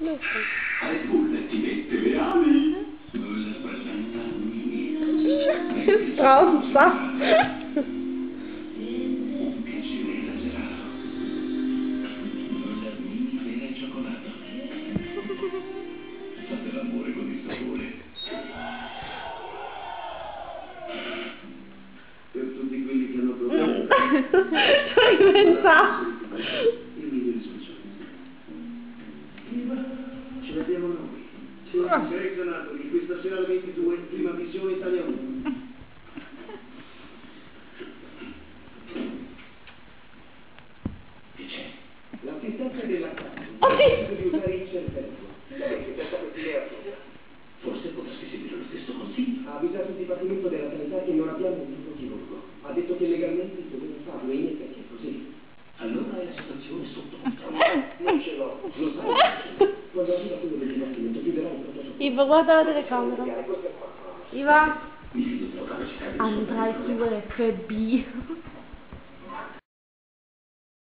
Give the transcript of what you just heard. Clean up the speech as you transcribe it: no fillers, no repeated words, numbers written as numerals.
Red Bull ti mette le ali. Che stronza. Un piacere esagerato. Mele e cioccolato. Fate l'amore con il sapore. Per tutti quelli che hanno provato. Ci ho inventato. Il migliore specialista. Ce l'abbiamo noi. Sei selezionato di questa sera alle 22 in Prima Visione Italia 1. Che c'è? L'assistenza della casa. Di usare il cervello. Lei pensa questa idea? Forse potresti seguire lo stesso consiglio. Ha avvisato il Dipartimento della Sanità che non abbiamo un gruppo chirurgo. Ha detto che legalmente doveva farlo e in effetti è così. Allora è la situazione sotto controllo. Non ce l'ho, lo sai. Quando arriva quello del Dipartimento chiuderà il protocollo. Iva, guarda la telecamera. Iva, Mi fido della capacità di andrai su FB.